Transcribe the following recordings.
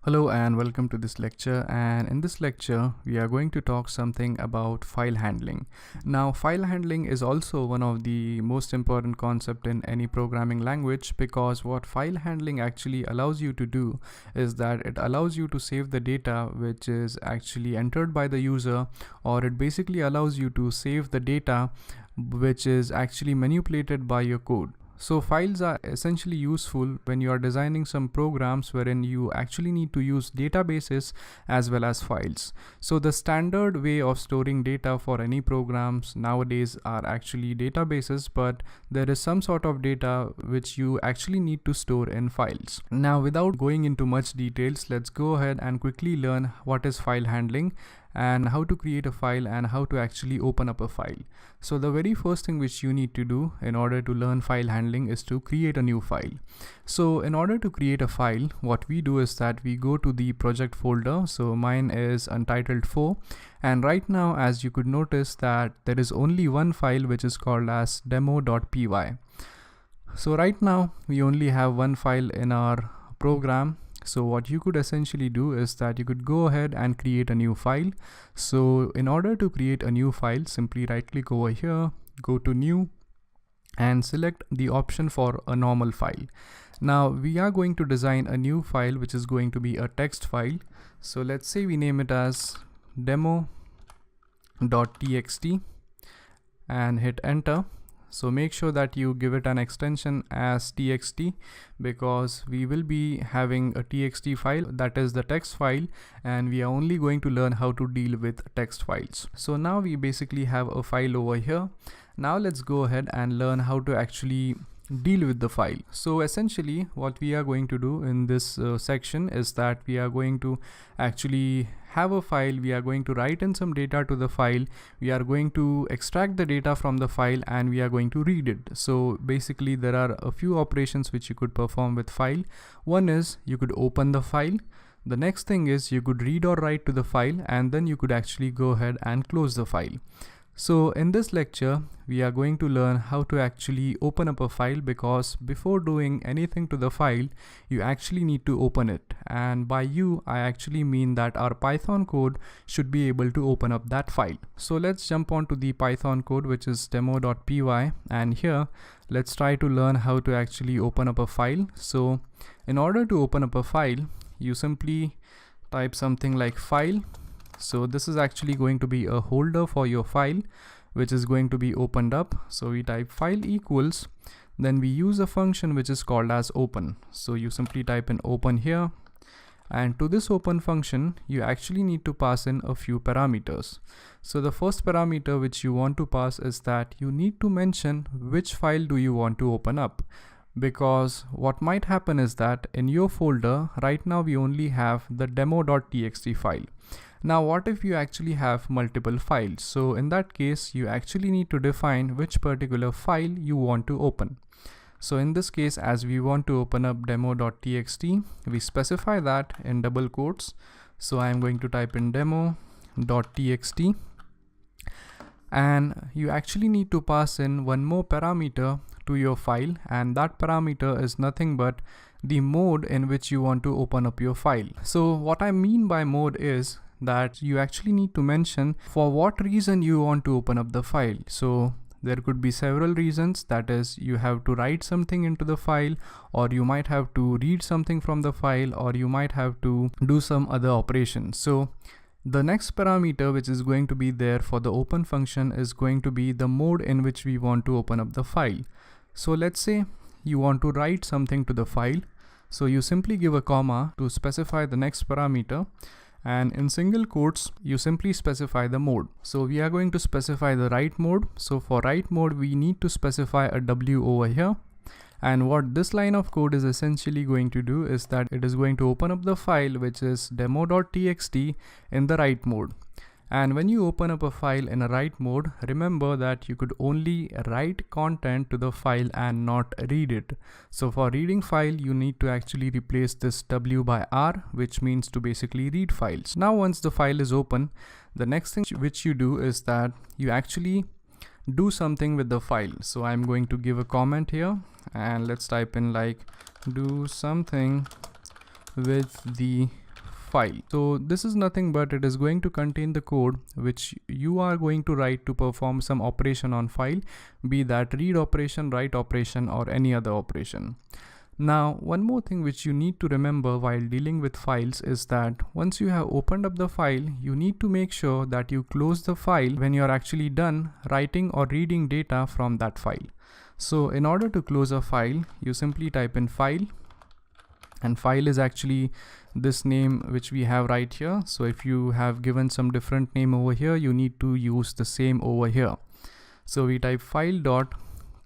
Hello and welcome to this lecture, and in this lecture we are going to talk something about file handling. Now file handling is also one of the most important concept in any programming language, because what file handling actually allows you to do is that it allows you to save the data which is actually entered by the user, or it basically allows you to save the data which is actually manipulated by your code. So files are essentially useful when you are designing some programs wherein you actually need to use databases as well as files. So the standard way of storing data for any programs nowadays are actually databases, but there is some sort of data which you actually need to store in files. Now, without going into much details, let's go ahead and quickly learn what is file handling and how to create a file and how to actually open up a file. So the very first thing which you need to do in order to learn file handling is to create a new file. So in order to create a file, what we do is that we go to the project folder. So mine is Untitled 4, and right now, as you could notice, that there is only one file which is called as demo.py. So right now we only have one file in our program. So what you could essentially do is that you could go ahead and create a new file. So in order to create a new file, simply right click over here, go to new and select the option for a normal file. Now we are going to design a new file which is going to be a text file. So let's say we name it as demo.txt and hit enter. So make sure that you give it an extension as txt, because we will be having a txt file, that is the text file, and we are only going to learn how to deal with text files. So now we basically have a file over here. Now let's go ahead and learn how to actually deal with the file. So essentially what we are going to do in this section is that we are going to actually have a file, we are going to write in some data to the file, we are going to extract the data from the file, and we are going to read it. So basically there are a few operations which you could perform with file. One is you could open the file. The next thing is you could read or write to the file, and then you could actually go ahead and close the file. So in this lecture, we are going to learn how to actually open up a file, because before doing anything to the file, you actually need to open it. And by you, I actually mean that our Python code should be able to open up that file. So let's jump on to the Python code, which is demo.py. And here, let's try to learn how to actually open up a file. So in order to open up a file, you simply type something like file. So this is actually going to be a holder for your file, which is going to be opened up. So we type file equals, then we use a function which is called as open. So you simply type in open here, and to this open function, you actually need to pass in a few parameters. So the first parameter which you want to pass is that you need to mention which file do you want to open up. Because what might happen is that in your folder, right now we only have the demo.txt file. Now what if you actually have multiple files? So in that case, you actually need to define which particular file you want to open. So in this case, as we want to open up demo.txt, we specify that in double quotes. So I'm going to type in demo.txt, and you actually need to pass in one more parameter to your file, and that parameter is nothing but the mode in which you want to open up your file. So what I mean by mode is that you actually need to mention for what reason you want to open up the file. So there could be several reasons, that is, you have to write something into the file, or you might have to read something from the file, or you might have to do some other operations. So the next parameter which is going to be there for the open function is going to be the mode in which we want to open up the file. So let's say you want to write something to the file. So you simply give a comma to specify the next parameter, and in single quotes, you simply specify the mode. So we are going to specify the write mode. So for write mode, we need to specify a W over here. And what this line of code is essentially going to do is that it is going to open up the file which is demo.txt in the write mode. And when you open up a file in a write mode, remember that you could only write content to the file and not read it. So for reading file, you need to actually replace this W by R, which means to basically read files. Now once the file is open, the next thing which you do is that you actually do something with the file. So I'm going to give a comment here, and let's type in like do something with the file. So this is nothing but it is going to contain the code which you are going to write to perform some operation on file, be that read operation, write operation, or any other operation. Now, one more thing which you need to remember while dealing with files is that once you have opened up the file, you need to make sure that you close the file when you are actually done writing or reading data from that file. So in order to close a file, you simply type in file, and file is actually this name which we have right here. So if you have given some different name over here, you need to use the same over here. So we type file dot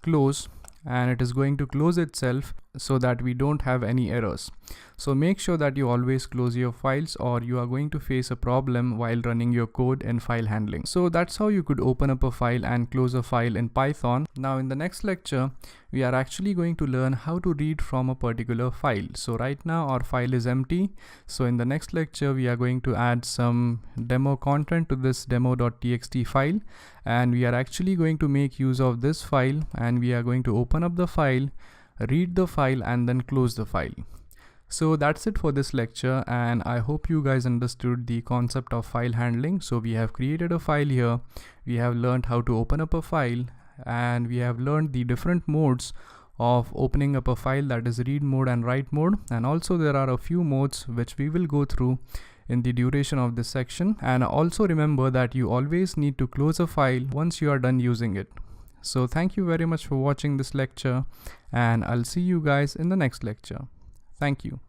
close, and it is going to close itself so that we don't have any errors. So make sure that you always close your files, or you are going to face a problem while running your code in file handling. So that's how you could open up a file and close a file in Python. Now in the next lecture, we are actually going to learn how to read from a particular file. So right now our file is empty. So in the next lecture, we are going to add some demo content to this demo.txt file, and we are actually going to make use of this file, and we are going to open up the file, read the file, and then close the file. So that's it for this lecture, and I hope you guys understood the concept of file handling. So we have created a file here, we have learned how to open up a file, and we have learned the different modes of opening up a file, that is read mode and write mode, and also there are a few modes which we will go through in the duration of this section. And also remember that you always need to close a file once you are done using it. So thank you very much for watching this lecture, and I'll see you guys in the next lecture. Thank you.